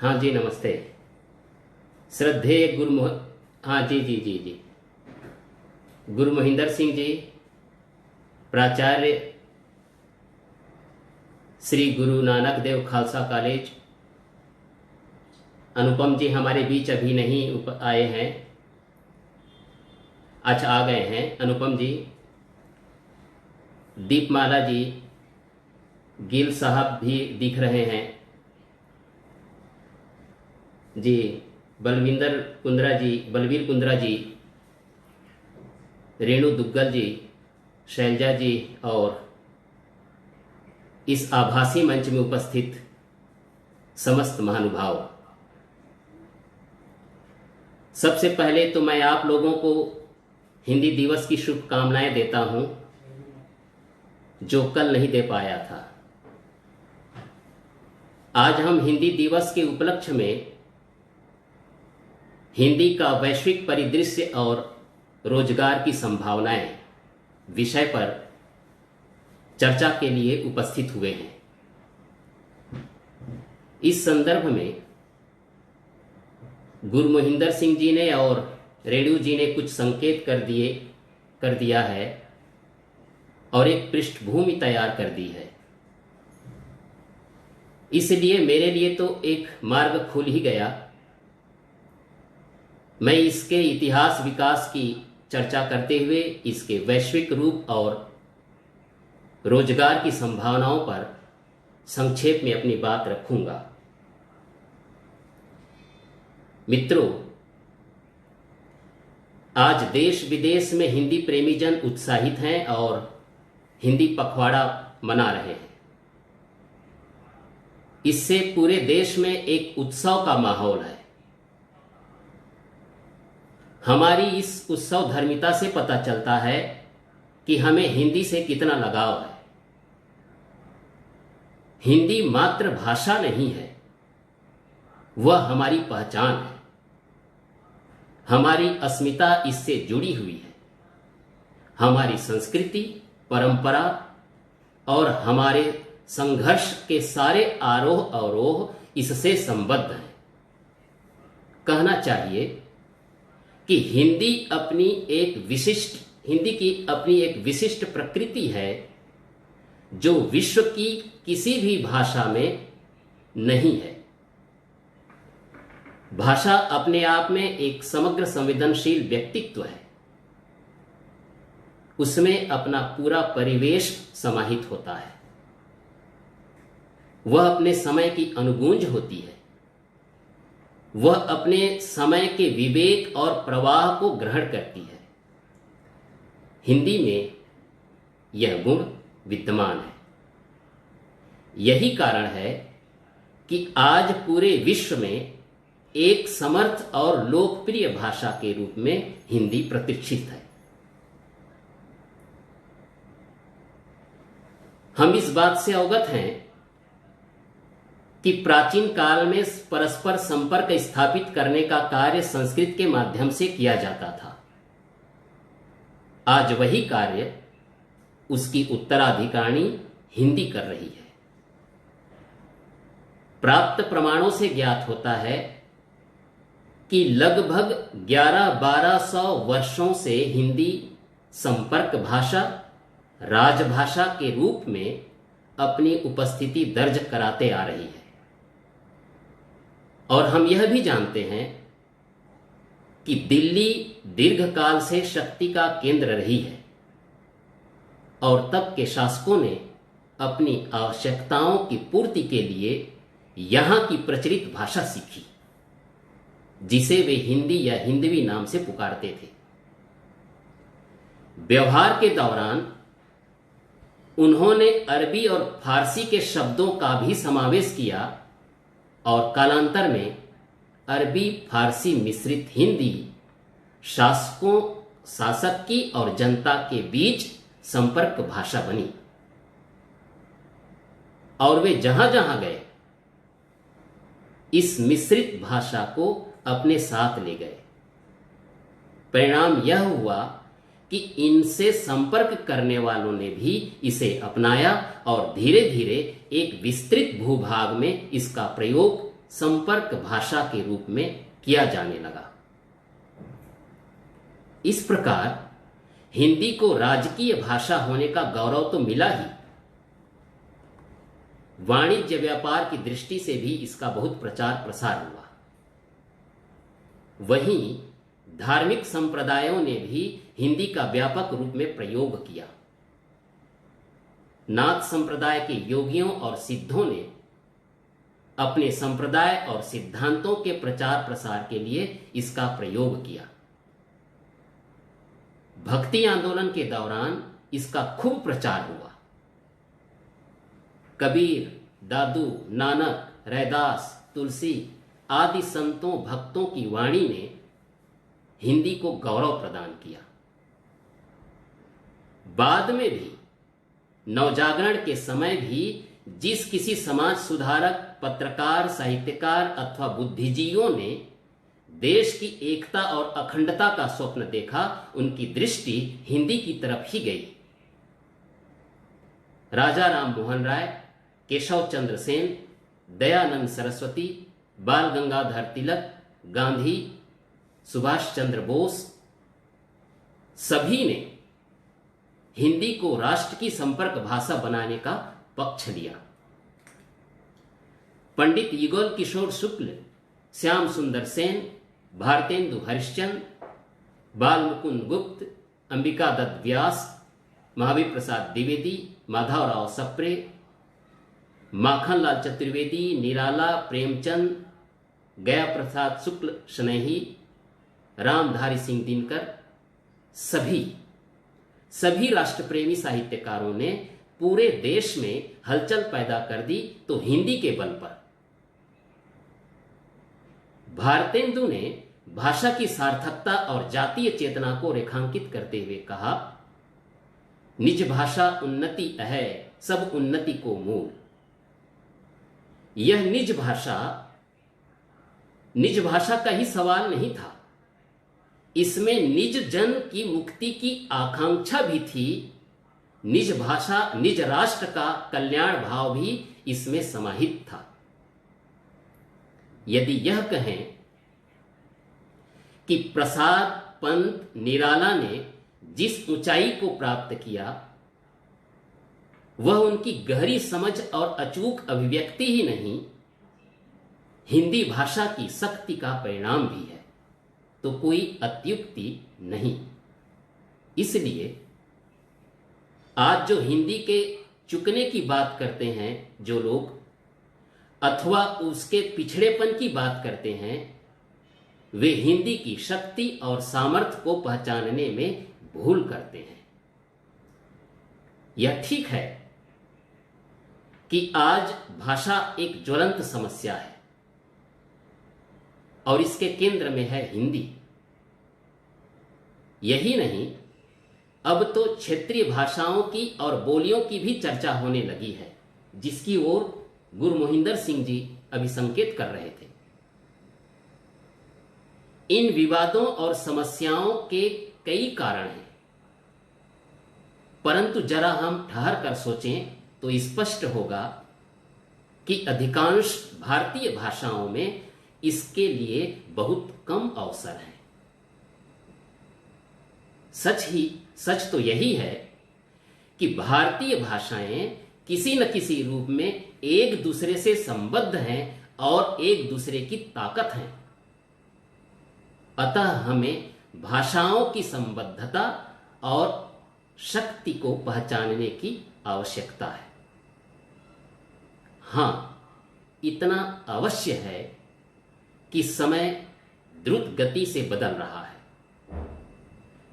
हाँ जी, नमस्ते। श्रद्धेय हाँ जी जी जी जी। गुरु महेंद्र सिंह जी, प्राचार्य श्री गुरु नानक देव खालसा कॉलेज। अनुपम जी हमारे बीच अभी नहीं आए हैं, अच्छा आ गए हैं अनुपम जी। दीपमाला जी, गिल साहब भी दिख रहे हैं जी। बलवीर कुंद्रा जी, रेणु दुग्गल जी, शैलजा जी और इस आभासी मंच में उपस्थित समस्त महानुभाव। सबसे पहले तो मैं आप लोगों को हिंदी दिवस की शुभकामनाएं देता हूं, जो कल नहीं दे पाया था। आज हम हिंदी दिवस के उपलक्ष्य में हिंदी का वैश्विक परिदृश्य और रोजगार की संभावनाएं विषय पर चर्चा के लिए उपस्थित हुए हैं। इस संदर्भ में गुरु महेंद्र सिंह जी ने और रेणु जी ने कुछ संकेत कर दिया है और एक पृष्ठभूमि तैयार कर दी है। इसलिए मेरे लिए तो एक मार्ग खुल ही गया। मैं इसके इतिहास विकास की चर्चा करते हुए इसके वैश्विक रूप और रोजगार की संभावनाओं पर संक्षेप में अपनी बात रखूंगा। मित्रों, आज देश विदेश में हिंदी प्रेमी जन उत्साहित हैं और हिंदी पखवाड़ा मना रहे हैं। इससे पूरे देश में एक उत्सव का माहौल है। हमारी इस उत्सव धर्मिता से पता चलता है कि हमें हिंदी से कितना लगाव है। हिंदी मातृभाषा नहीं है, वह हमारी पहचान है। हमारी अस्मिता इससे जुड़ी हुई है। हमारी संस्कृति, परंपरा और हमारे संघर्ष के सारे आरोह अवरोह इससे संबद्ध हैं। कहना चाहिए कि हिंदी की अपनी एक विशिष्ट प्रकृति है, जो विश्व की किसी भी भाषा में नहीं है। भाषा अपने आप में एक समग्र संवेदनशील व्यक्तित्व है। उसमें अपना पूरा परिवेश समाहित होता है। वह अपने समय की अनुगूंज होती है। वह अपने समय के विवेक और प्रवाह को ग्रहण करती है। हिंदी में यह गुण विद्यमान है। यही कारण है कि आज पूरे विश्व में एक समर्थ और लोकप्रिय भाषा के रूप में हिंदी प्रतिष्ठित है। हम इस बात से अवगत हैं कि प्राचीन काल में परस्पर संपर्क स्थापित करने का कार्य संस्कृत के माध्यम से किया जाता था। आज वही कार्य उसकी उत्तराधिकारी हिंदी कर रही है। प्राप्त प्रमाणों से ज्ञात होता है कि लगभग 1100-1200 वर्षों से हिंदी संपर्क भाषा, राजभाषा के रूप में अपनी उपस्थिति दर्ज कराते आ रही है। और हम यह भी जानते हैं कि दिल्ली दीर्घकाल से शक्ति का केंद्र रही है और तब के शासकों ने अपनी आवश्यकताओं की पूर्ति के लिए यहां की प्रचलित भाषा सीखी, जिसे वे हिंदी या हिंदवी नाम से पुकारते थे। व्यवहार के दौरान उन्होंने अरबी और फारसी के शब्दों का भी समावेश किया और कालांतर में अरबी फारसी मिश्रित हिंदी शासक की और जनता के बीच संपर्क भाषा बनी। और वे जहां जहां गए इस मिश्रित भाषा को अपने साथ ले गए। परिणाम यह हुआ कि इनसे संपर्क करने वालों ने भी इसे अपनाया और धीरे धीरे एक विस्तृत भूभाग में इसका प्रयोग संपर्क भाषा के रूप में किया जाने लगा। इस प्रकार हिंदी को राजकीय भाषा होने का गौरव तो मिला ही, वाणिज्य व्यापार की दृष्टि से भी इसका बहुत प्रचार प्रसार हुआ। वहीं धार्मिक संप्रदायों ने भी हिंदी का व्यापक रूप में प्रयोग किया। नाथ संप्रदाय के योगियों और सिद्धों ने अपने संप्रदाय और सिद्धांतों के प्रचार प्रसार के लिए इसका प्रयोग किया। भक्ति आंदोलन के दौरान इसका खूब प्रचार हुआ। कबीर, दादू, नानक, रैदास, तुलसी आदि संतों भक्तों की वाणी ने हिंदी को गौरव प्रदान किया। बाद में भी नवजागरण के समय भी जिस किसी समाज सुधारक, पत्रकार, साहित्यकार अथवा बुद्धिजीवियों ने देश की एकता और अखंडता का स्वप्न देखा, उनकी दृष्टि हिंदी की तरफ ही गई। राजा राम मोहन राय, केशव चंद्र सेन, दयानंद सरस्वती, बाल गंगाधर तिलक, गांधी, सुभाष चंद्र बोस सभी ने हिंदी को राष्ट्र की संपर्क भाषा बनाने का पक्ष लिया। पंडित युगल किशोर शुक्ल, श्याम सुंदर सेन, भारतेंदु हरिश्चंद्र, बाल मुकुंद गुप्त, अंबिका दत्त व्यास, महावीर प्रसाद द्विवेदी, माधवराव सप्रे, माखनलाल चतुर्वेदी, निराला, प्रेमचंद, गया प्रसाद शुक्ल शनैही, रामधारी सिंह दिनकर सभी राष्ट्रप्रेमी साहित्यकारों ने पूरे देश में हलचल पैदा कर दी। तो हिंदी के बल पर भारतेंदु ने भाषा की सार्थकता और जातीय चेतना को रेखांकित करते हुए कहा, निज भाषा उन्नति है, सब उन्नति को मूल। यह निज भाषा का ही सवाल नहीं था, इसमें निज जन की मुक्ति की आकांक्षा भी थी। निज भाषा, निज राष्ट्र का कल्याण भाव भी इसमें समाहित था। यदि यह कहें कि प्रसाद, पंत, निराला ने जिस ऊंचाई को प्राप्त किया वह उनकी गहरी समझ और अचूक अभिव्यक्ति ही नहीं, हिंदी भाषा की शक्ति का परिणाम भी है, तो कोई अत्युक्ति नहीं। इसलिए आज जो हिंदी के चुकने की बात करते हैं जो लोग, अथवा उसके पिछड़ेपन की बात करते हैं, वे हिंदी की शक्ति और सामर्थ्य को पहचानने में भूल करते हैं। यह ठीक है कि आज भाषा एक ज्वलंत समस्या है और इसके केंद्र में है हिंदी। यही नहीं, अब तो क्षेत्रीय भाषाओं की और बोलियों की भी चर्चा होने लगी है, जिसकी ओर गुरु मोहिंदर सिंह जी अभी संकेत कर रहे थे। इन विवादों और समस्याओं के कई कारण हैं, परंतु जरा हम ठहर कर सोचें तो स्पष्ट होगा कि अधिकांश भारतीय भाषाओं में इसके लिए बहुत कम अवसर है। सच तो यही है कि भारतीय भाषाएं किसी न किसी रूप में एक दूसरे से संबद्ध हैं और एक दूसरे की ताकत हैं। अतः हमें भाषाओं की संबद्धता और शक्ति को पहचानने की आवश्यकता है। हां, इतना अवश्य है कि समय द्रुत गति से बदल रहा है,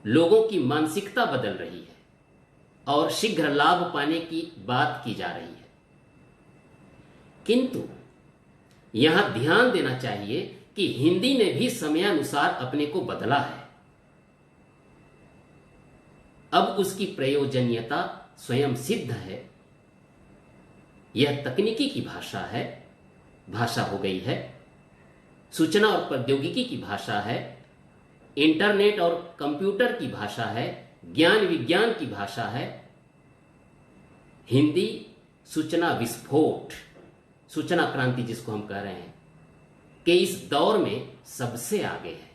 लोगों की मानसिकता बदल रही है और शीघ्र लाभ पाने की बात की जा रही है। किंतु यहां ध्यान देना चाहिए कि हिंदी ने भी समयानुसार अपने को बदला है। अब उसकी प्रयोजनीयता स्वयं सिद्ध है। यह तकनीकी की भाषा हो गई है, सूचना और प्रौद्योगिकी की भाषा है, इंटरनेट और कंप्यूटर की भाषा है, ज्ञान विज्ञान की भाषा है। हिंदी सूचना विस्फोट, सूचना क्रांति जिसको हम कह रहे हैं, के इस दौर में सबसे आगे है।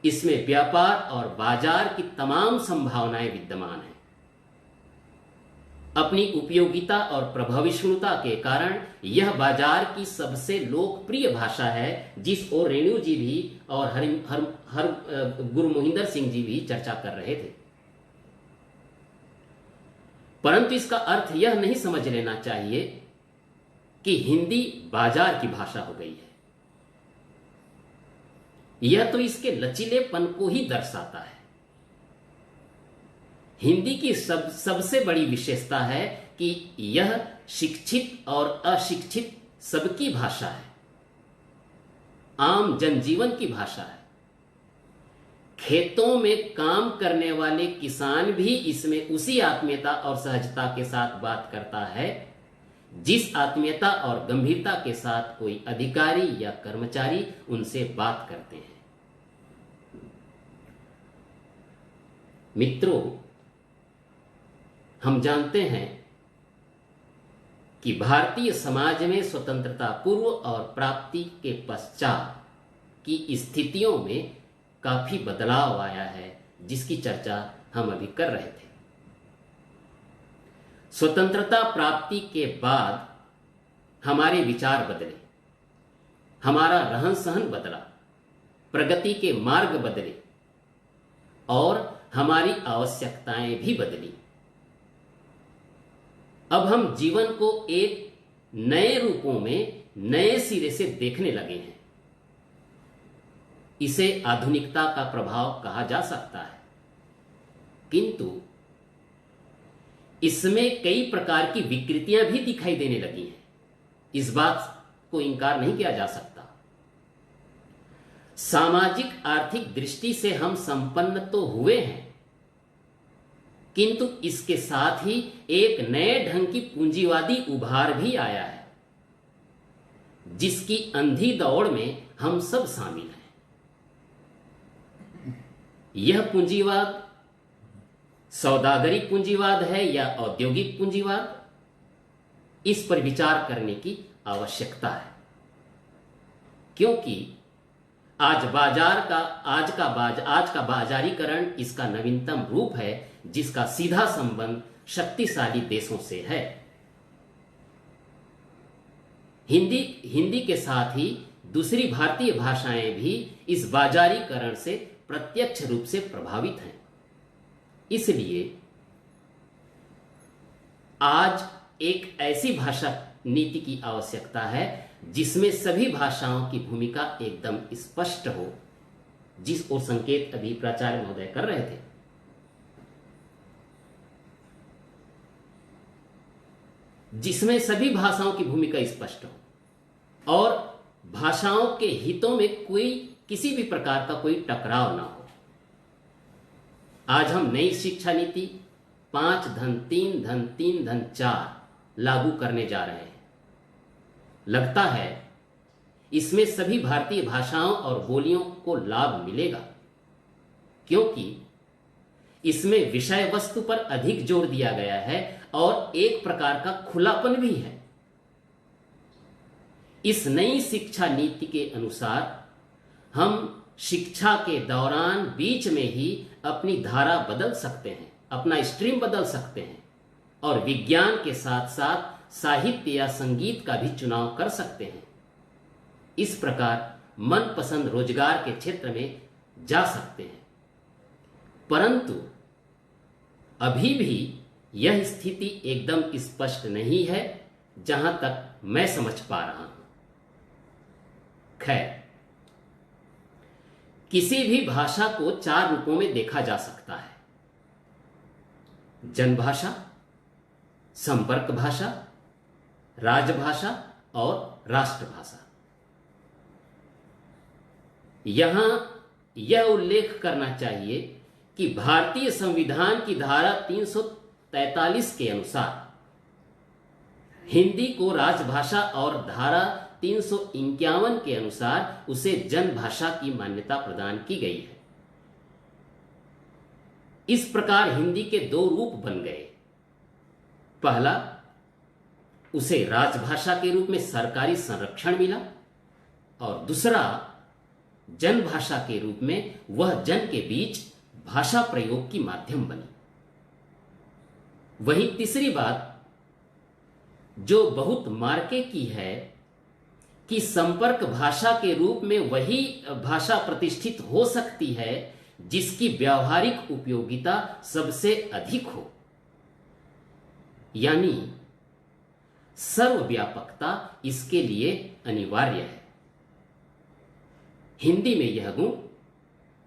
इसमें व्यापार और बाजार की तमाम संभावनाएं विद्यमान हैं। अपनी उपयोगिता और प्रभावशीलता के कारण यह बाजार की सबसे लोकप्रिय भाषा है, जिस ओर रेणु जी भी और हर गुरु मोहिंदर सिंह जी भी चर्चा कर रहे थे। परंतु इसका अर्थ यह नहीं समझ लेना चाहिए कि हिंदी बाजार की भाषा हो गई है। यह तो इसके लचीलेपन को ही दर्शाता है। हिंदी की सबसे बड़ी विशेषता है कि यह शिक्षित और अशिक्षित सबकी भाषा है, आम जनजीवन की भाषा है। खेतों में काम करने वाले किसान भी इसमें उसी आत्मीयता और सहजता के साथ बात करता है जिस आत्मीयता और गंभीरता के साथ कोई अधिकारी या कर्मचारी उनसे बात करते हैं। मित्रों, हम जानते हैं कि भारतीय समाज में स्वतंत्रता पूर्व और प्राप्ति के पश्चात की स्थितियों में काफी बदलाव आया है, जिसकी चर्चा हम अभी कर रहे थे। स्वतंत्रता प्राप्ति के बाद हमारे विचार बदले, हमारा रहन सहन बदला, प्रगति के मार्ग बदले और हमारी आवश्यकताएं भी बदली। अब हम जीवन को एक नए रूपों में नए सिरे से देखने लगे हैं। इसे आधुनिकता का प्रभाव कहा जा सकता है, किंतु इसमें कई प्रकार की विकृतियां भी दिखाई देने लगी हैं। इस बात को इनकार नहीं किया जा सकता। सामाजिक आर्थिक दृष्टि से हम संपन्न तो हुए हैं, किंतु इसके साथ ही एक नए ढंग की पूंजीवादी उभार भी आया है, जिसकी अंधी दौड़ में हम सब शामिल हैं। यह पूंजीवाद सौदागरी पूंजीवाद है या औद्योगिक पूंजीवाद, इस पर विचार करने की आवश्यकता है, क्योंकि आज का बाजारीकरण इसका नवीनतम रूप है, जिसका सीधा संबंध शक्तिशाली देशों से है। हिंदी के साथ ही दूसरी भारतीय भाषाएं भी इस बाजारीकरण से प्रत्यक्ष रूप से प्रभावित हैं। इसलिए आज एक ऐसी भाषा नीति की आवश्यकता है जिसमें सभी भाषाओं की भूमिका एकदम स्पष्ट हो, जिस ओर संकेत अभी प्राचार्य महोदय कर रहे थे। जिसमें सभी भाषाओं की भूमिका स्पष्ट हो और भाषाओं के हितों में किसी भी प्रकार का कोई टकराव ना हो। आज हम नई शिक्षा नीति 5-3-3-4 लागू करने जा रहे हैं। लगता है इसमें सभी भारतीय भाषाओं और बोलियों को लाभ मिलेगा, क्योंकि इसमें विषय वस्तु पर अधिक जोर दिया गया है और एक प्रकार का खुलापन भी है। इस नई शिक्षा नीति के अनुसार हम शिक्षा के दौरान बीच में ही अपनी धारा बदल सकते हैं, अपना स्ट्रीम बदल सकते हैं और विज्ञान के साथ साथ साहित्य या संगीत का भी चुनाव कर सकते हैं। इस प्रकार मनपसंद रोजगार के क्षेत्र में जा सकते हैं। परंतु अभी भी यह स्थिति एकदम स्पष्ट नहीं है, जहां तक मैं समझ पा रहा हूं। खैर, किसी भी भाषा को 4 रूपों में देखा जा सकता है: जनभाषा, संपर्क भाषा, राजभाषा और राष्ट्रभाषा। यहां यह उल्लेख करना चाहिए कि भारतीय संविधान की धारा 343 के अनुसार हिंदी को राजभाषा और धारा 351 के अनुसार उसे जनभाषा की मान्यता प्रदान की गई है। इस प्रकार हिंदी के 2 रूप बन गए। पहला, उसे राजभाषा के रूप में सरकारी संरक्षण मिला और दूसरा जनभाषा के रूप में वह जन के बीच भाषा प्रयोग की माध्यम बनी। वहीं तीसरी बात जो बहुत मार्के की है कि संपर्क भाषा के रूप में वही भाषा प्रतिष्ठित हो सकती है जिसकी व्यावहारिक उपयोगिता सबसे अधिक हो, यानी सर्वव्यापकता इसके लिए अनिवार्य है। हिंदी में यह गुण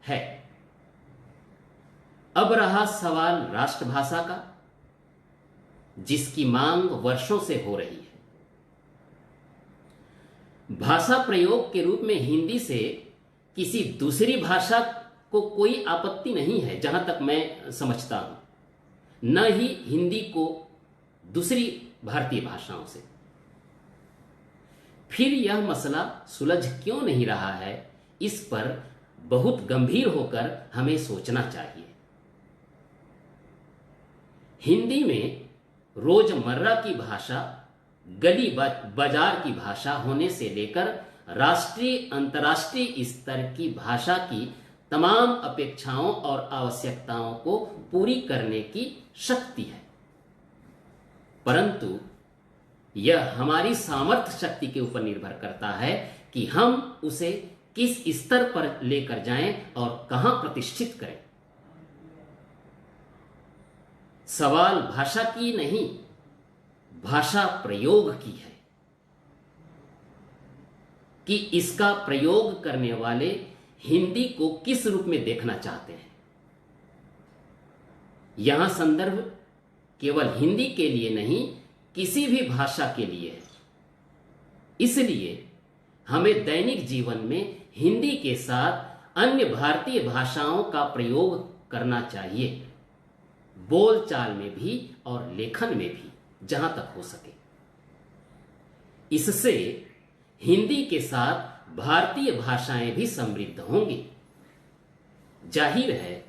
है। अब रहा सवाल राष्ट्रभाषा का, जिसकी मांग वर्षों से हो रही है। भाषा प्रयोग के रूप में हिंदी से किसी दूसरी भाषा को कोई आपत्ति नहीं है, जहां तक मैं समझता हूं, न ही हिंदी को दूसरी भारतीय भाषाओं से। फिर यह मसला सुलझ क्यों नहीं रहा है, इस पर बहुत गंभीर होकर हमें सोचना चाहिए। हिंदी में रोजमर्रा की भाषा, गली बाजार की भाषा होने से लेकर राष्ट्रीय अंतर्राष्ट्रीय स्तर की भाषा की तमाम अपेक्षाओं और आवश्यकताओं को पूरी करने की शक्ति है, परंतु यह हमारी सामर्थ्य शक्ति के ऊपर निर्भर करता है कि हम उसे किस स्तर पर लेकर जाएं और कहां प्रतिष्ठित करें। सवाल भाषा की नहीं, भाषा प्रयोग की है कि इसका प्रयोग करने वाले हिंदी को किस रूप में देखना चाहते हैं। यहां संदर्भ केवल हिंदी के लिए नहीं, किसी भी भाषा के लिए है। इसलिए हमें दैनिक जीवन में हिंदी के साथ अन्य भारतीय भाषाओं का प्रयोग करना चाहिए, बोलचाल में भी और लेखन में भी, जहां तक हो सके। इससे हिंदी के साथ भारतीय भाषाएं भी समृद्ध होंगी। जाहिर है,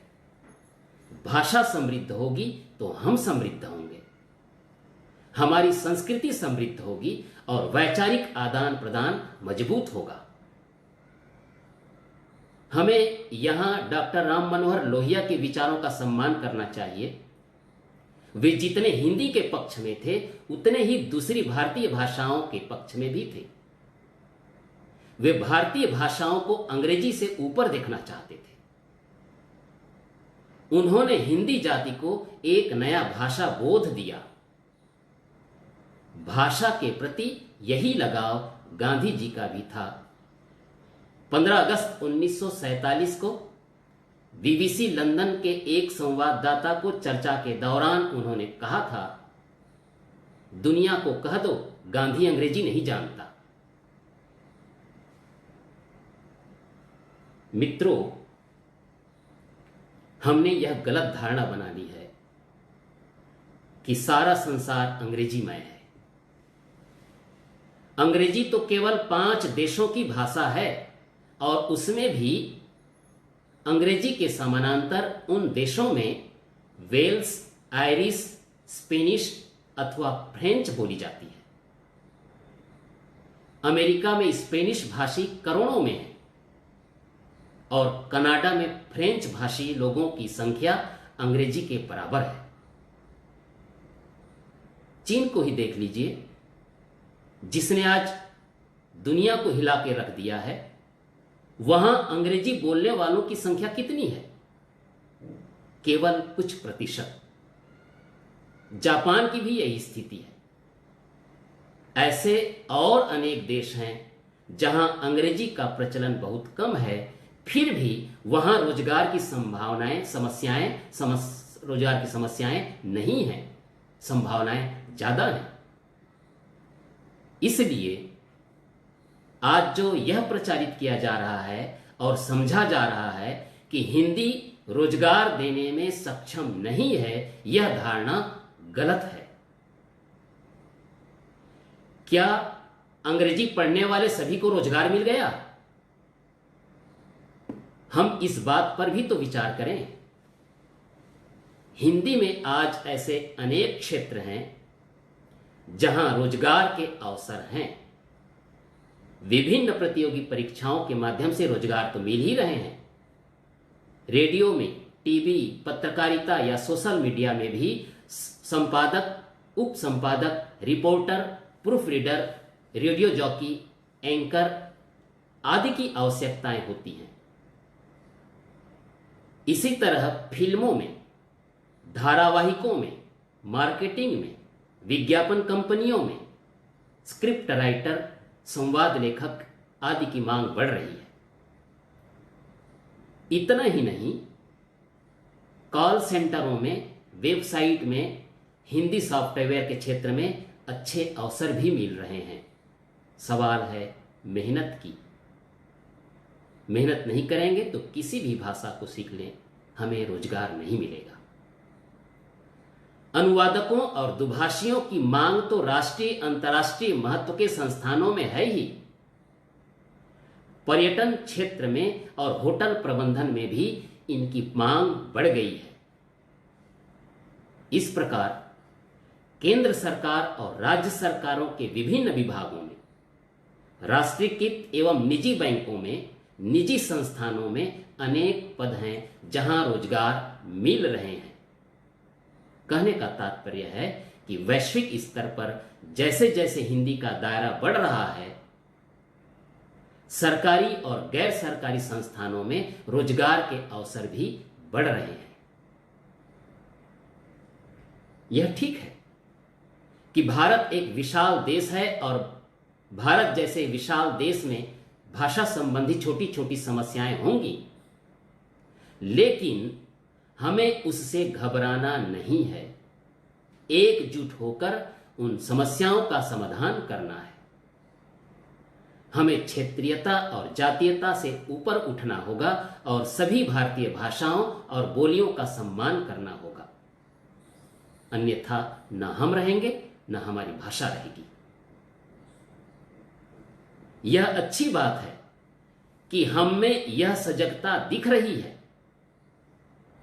भाषा समृद्ध होगी तो हम समृद्ध होंगे, हमारी संस्कृति समृद्ध होगी और वैचारिक आदान प्रदान मजबूत होगा। हमें यहां डॉक्टर राम मनोहर लोहिया के विचारों का सम्मान करना चाहिए। वे जितने हिंदी के पक्ष में थे, उतने ही दूसरी भारतीय भाषाओं के पक्ष में भी थे। वे भारतीय भाषाओं को अंग्रेजी से ऊपर देखना चाहते थे। उन्होंने हिंदी जाति को एक नया भाषा बोध दिया। भाषा के प्रति यही लगाव गांधी जी का भी था। 15 अगस्त 1947 को बीबीसी लंदन के एक संवाददाता को चर्चा के दौरान उन्होंने कहा था, दुनिया को कह दो गांधी अंग्रेजी नहीं जानता। मित्रों, हमने यह गलत धारणा बना ली है कि सारा संसार अंग्रेजीमय है। अंग्रेजी तो केवल 5 देशों की भाषा है और उसमें भी अंग्रेजी के समानांतर उन देशों में वेल्स, आयरिश, स्पेनिश अथवा फ्रेंच बोली जाती है। अमेरिका में स्पेनिश भाषी करोड़ों में है और कनाडा में फ्रेंच भाषी लोगों की संख्या अंग्रेजी के बराबर है। चीन को ही देख लीजिए, जिसने आज दुनिया को हिला के रख दिया है। वहां अंग्रेजी बोलने वालों की संख्या कितनी है? केवल कुछ प्रतिशत। जापान की भी यही स्थिति है। ऐसे और अनेक देश हैं जहां अंग्रेजी का प्रचलन बहुत कम है, फिर भी वहां रोजगार की रोजगार की समस्याएं नहीं हैं, संभावनाएं ज्यादा हैं। इसलिए आज जो यह प्रचारित किया जा रहा है और समझा जा रहा है कि हिंदी रोजगार देने में सक्षम नहीं है, यह धारणा गलत है। क्या अंग्रेजी पढ़ने वाले सभी को रोजगार मिल गया? हम इस बात पर भी तो विचार करें। हिंदी में आज ऐसे अनेक क्षेत्र हैं जहां रोजगार के अवसर हैं। विभिन्न प्रतियोगी परीक्षाओं के माध्यम से रोजगार तो मिल ही रहे हैं। रेडियो में, टीवी, पत्रकारिता या सोशल मीडिया में भी संपादक, उप संपादक, reporter, proof reader, radio jockey, anchor आदि की आवश्यकताएं होती हैं। इसी तरह फिल्मों में, धारावाहिकों में, मार्केटिंग में, विज्ञापन कंपनियों में स्क्रिप्ट राइटर, संवाद लेखक आदि की मांग बढ़ रही है। इतना ही नहीं, कॉल सेंटरों में, वेबसाइट में, हिंदी सॉफ्टवेयर के क्षेत्र में अच्छे अवसर भी मिल रहे हैं। सवाल है मेहनत की। मेहनत नहीं करेंगे तो किसी भी भाषा को सीख लें, हमें रोजगार नहीं मिलेगा। अनुवादकों और दुभाषियों की मांग तो राष्ट्रीय, अंतर्राष्ट्रीय महत्व के संस्थानों में है ही। पर्यटन क्षेत्र में और होटल प्रबंधन में भी इनकी मांग बढ़ गई है। इस प्रकार केंद्र सरकार और राज्य सरकारों के विभिन्न विभागों में, राष्ट्रीयकृत एवं निजी बैंकों में, निजी संस्थानों में अनेक पद हैं जहां रोजगार मिल रहे हैं। कहने का तात्पर्य है कि वैश्विक स्तर पर जैसे जैसे हिंदी का दायरा बढ़ रहा है, सरकारी और गैर सरकारी संस्थानों में रोजगार के अवसर भी बढ़ रहे हैं। यह ठीक है कि भारत एक विशाल देश है और भारत जैसे विशाल देश में भाषा संबंधी छोटी छोटी समस्याएं होंगी, लेकिन हमें उससे घबराना नहीं है। एकजुट होकर उन समस्याओं का समाधान करना है। हमें क्षेत्रीयता और जातीयता से ऊपर उठना होगा और सभी भारतीय भाषाओं और बोलियों का सम्मान करना होगा। अन्यथा न हम रहेंगे, न हमारी भाषा रहेगी। यह अच्छी बात है कि हम में यह सजगता दिख रही है।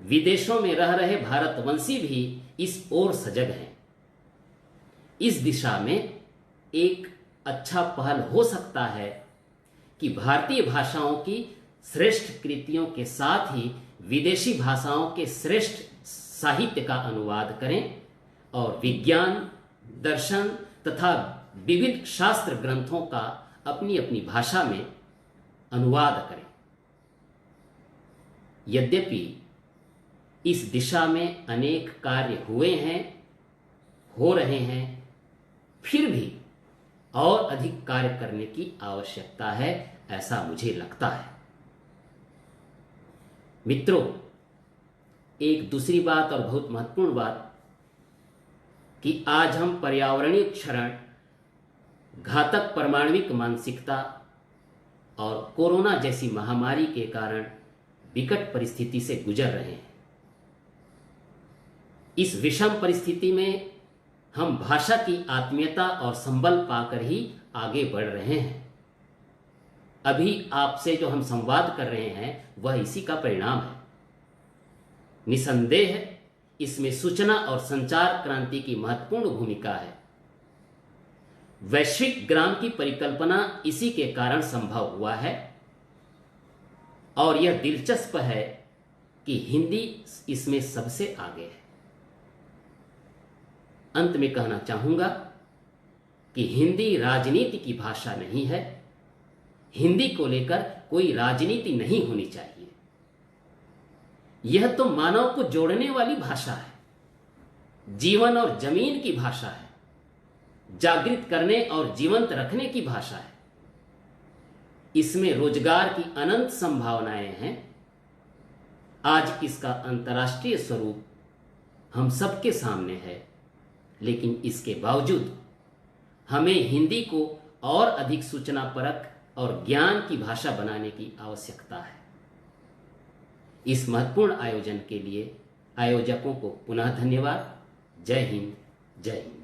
विदेशों में रह रहे भारतवंशी भी इस ओर सजग हैं। इस दिशा में एक अच्छा पहल हो सकता है कि भारतीय भाषाओं की श्रेष्ठ कृतियों के साथ ही विदेशी भाषाओं के श्रेष्ठ साहित्य का अनुवाद करें और विज्ञान, दर्शन तथा विविध शास्त्र ग्रंथों का अपनी अपनी भाषा में अनुवाद करें। यद्यपि इस दिशा में अनेक कार्य हुए हैं, हो रहे हैं, फिर भी और अधिक कार्य करने की आवश्यकता है, ऐसा मुझे लगता है। मित्रों, एक दूसरी बात और बहुत महत्वपूर्ण बात कि आज हम पर्यावरणीय क्षरण, घातक परमाणविक मानसिकता और कोरोना जैसी महामारी के कारण विकट परिस्थिति से गुजर रहे हैं। इस विषम परिस्थिति में हम भाषा की आत्मीयता और संबल पाकर ही आगे बढ़ रहे हैं। अभी आपसे जो हम संवाद कर रहे हैं वह इसी का परिणाम है। निसंदेह इसमें सूचना और संचार क्रांति की महत्वपूर्ण भूमिका है। वैश्विक ग्राम की परिकल्पना इसी के कारण संभव हुआ है और यह दिलचस्प है कि हिंदी इसमें सबसे आगे है। अंत में कहना चाहूंगा कि हिंदी राजनीति की भाषा नहीं है। हिंदी को लेकर कोई राजनीति नहीं होनी चाहिए। यह तो मानव को जोड़ने वाली भाषा है, जीवन और जमीन की भाषा है, जागृत करने और जीवंत रखने की भाषा है। इसमें रोजगार की अनंत संभावनाएं हैं। आज इसका अंतर्राष्ट्रीय स्वरूप हम सबके सामने है, लेकिन इसके बावजूद हमें हिंदी को और अधिक सूचनापरक और ज्ञान की भाषा बनाने की आवश्यकता है। इस महत्वपूर्ण आयोजन के लिए आयोजकों को पुनः धन्यवाद। जय हिंद, जय हिंद।